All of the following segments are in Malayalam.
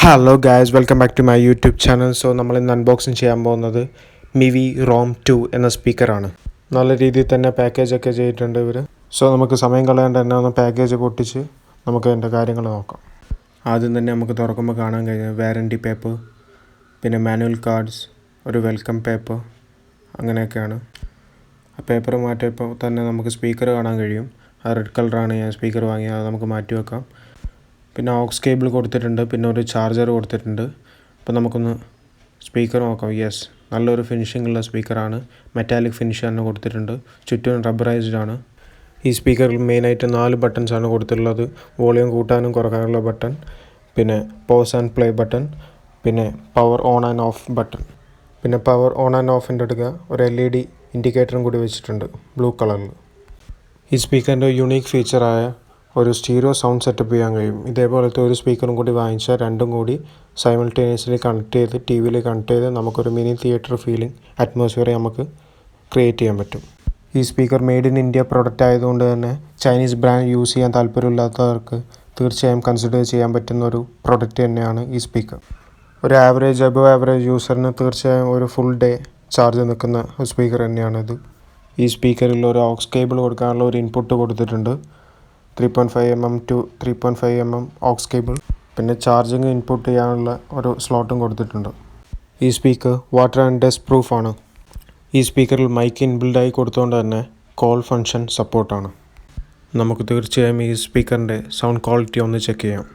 Hello guys, welcome back to my YouTube channel. So നമ്മൾ ഇന്ന് അൺബോക്സിങ് ചെയ്യാൻ പോകുന്നത് മിവി റോം 2 എന്ന സ്പീക്കറാണ്. നല്ല രീതിയിൽ തന്നെ പാക്കേജൊക്കെ ചെയ്തിട്ടുണ്ട് ഇവർ. സോ നമുക്ക് സമയം കളയാണ്ട് തന്നെ ഒന്ന് പാക്കേജ് പൊട്ടിച്ച് നമുക്ക് അതിൻ്റെ കാര്യങ്ങൾ നോക്കാം. ആദ്യം തന്നെ നമുക്ക് തുറക്കുമ്പോൾ കാണാൻ കഴിയും വാറൻറ്റി പേപ്പർ, പിന്നെ മാനുവൽ കാർഡ്സ്, ഒരു വെൽക്കം പേപ്പർ, അങ്ങനെയൊക്കെയാണ്. ആ പേപ്പർ മാറ്റിയപ്പോൾ തന്നെ നമുക്ക് സ്പീക്കർ കാണാൻ കഴിയും. ആ റെഡ് കളറാണ് ഞാൻ സ്പീക്കർ വാങ്ങിയത്, അത് നമുക്ക് മാറ്റി വെക്കാം. പിന്നെ ഓക്സ് കേബിൾ കൊടുത്തിട്ടുണ്ട്, പിന്നെ ഒരു ചാർജർ കൊടുത്തിട്ടുണ്ട്. അപ്പോൾ നമുക്കൊന്ന് സ്പീക്കർ നോക്കാം. യെസ്, നല്ലൊരു ഫിനിഷിംഗ് ഉള്ള സ്പീക്കറാണ്. മെറ്റാലിക് ഫിനിഷ് തന്നെ കൊടുത്തിട്ടുണ്ട്. ചുറ്റും റബ്ബറൈസ്ഡ് ആണ്. ഈ സ്പീക്കറിൽ മെയിനായിട്ട് 4 ബട്ടൺസാണ് കൊടുത്തിട്ടുള്ളത്. വോളിയം കൂട്ടാനും കുറക്കാനുള്ള ബട്ടൺ, പിന്നെ പോസ് ആൻഡ് പ്ലേ ബട്ടൺ, പിന്നെ power on and of button. പിന്നെ പവർ ഓൺ ആൻഡ് ഓഫിൻ്റെ അടുക്ക ഒരു LED ഇൻഡിക്കേറ്ററും കൂടി വെച്ചിട്ടുണ്ട് ബ്ലൂ കളറിൽ. ഈ സ്പീക്കറിൻ്റെ യുണീക്ക് ഫീച്ചറായ ഒരു സ്റ്റീരിയോ സൗണ്ട് സെറ്റപ്പ് ചെയ്യാൻ കഴിയും. ഇതേപോലത്തെ ഒരു സ്പീക്കറും കൂടി വാങ്ങിച്ചാൽ രണ്ടും കൂടി സൈമൾട്ടേനിയസ്ലി കണക്ട് ചെയ്ത് ടി വിയിൽ കണക്ട് ചെയ്ത് നമുക്കൊരു മിനി തിയേറ്റർ ഫീലിംഗ് അറ്റ്മോസ്ഫിയർ നമുക്ക് ക്രിയേറ്റ് ചെയ്യാൻ പറ്റും. ഈ speaker made in India product ആയതുകൊണ്ട് തന്നെ ചൈനീസ് ബ്രാൻഡ് യൂസ് ചെയ്യാൻ താല്പര്യമില്ലാത്തവർക്ക് തീർച്ചയായും കൺസിഡർ ചെയ്യാൻ പറ്റുന്ന ഒരു പ്രൊഡക്റ്റ് തന്നെയാണ് ഈ സ്പീക്കർ. ഒരു അബവ് ആവറേജ് യൂസറിന് തീർച്ചയായും ഒരു ഫുൾ ഡേ ചാർജ് നിൽക്കുന്ന ഒരു സ്പീക്കർ തന്നെയാണിത്. ഈ സ്പീക്കറിൽ ഒരു ഓക്സ് കേബിൾ കൊടുക്കാനുള്ള ഒരു ഇൻപുട്ട് കൊടുത്തിട്ടുണ്ട്. 3.5mm to 3.5mm aux cable, പിന്നെ ചാർജിങ് ഇൻപുട്ട് ചെയ്യാനുള്ള ഒരു സ്ലോട്ടും കൊടുത്തിട്ടുണ്ട്. ഈ സ്പീക്കർ വാട്ടർ ആൻഡ് ഡസ്റ്റ് പ്രൂഫാണ്. ഈ സ്പീക്കറിൽ മൈക്ക് ഇൻബിൽഡായി കൊടുത്തുകൊണ്ട് തന്നെ കോൾ ഫങ്ഷൻ സപ്പോർട്ടാണ്. നമുക്ക് തീർച്ചയായും ഈ സ്പീക്കറിൻ്റെ സൗണ്ട് ക്വാളിറ്റി ഒന്ന് ചെക്ക് ചെയ്യാം.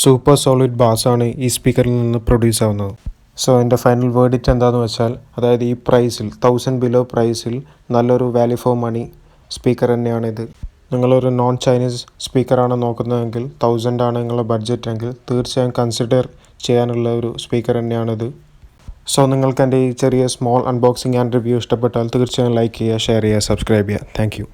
സൂപ്പർ സോളിഡ് ബാസാണ് ഈ സ്പീക്കറിൽ നിന്ന് പ്രൊഡ്യൂസ് ആവുന്നത്. സോ എൻ്റെ ഫൈനൽ വേർഡിറ്റ് എന്താണെന്ന് വെച്ചാൽ, അതായത് ഈ പ്രൈസിൽ 1000 ബിലോ പ്രൈസിൽ നല്ലൊരു വാല്യൂ ഫോർ മണി സ്പീക്കർ തന്നെയാണിത്. നിങ്ങളൊരു നോൺ ചൈനീസ് സ്പീക്കറാണ് നോക്കുന്നതെങ്കിൽ, 1000 ആണ് നിങ്ങളുടെ ബഡ്ജറ്റ് എങ്കിൽ തീർച്ചയായും കൺസിഡർ ചെയ്യാനുള്ള ഒരു സ്പീക്കർ തന്നെയാണിത്. സോ നിങ്ങൾക്ക് എൻ്റെ ഈ ചെറിയ സ്മോൾ അൺബോക്സിങ് ആൻഡ് റിവ്യൂ ഇഷ്ടപ്പെട്ടാൽ തീർച്ചയായും ലൈക്ക് ചെയ്യുക, ഷെയർ ചെയ്യുക, സബ്സ്ക്രൈബ് ചെയ്യുക. Thank you.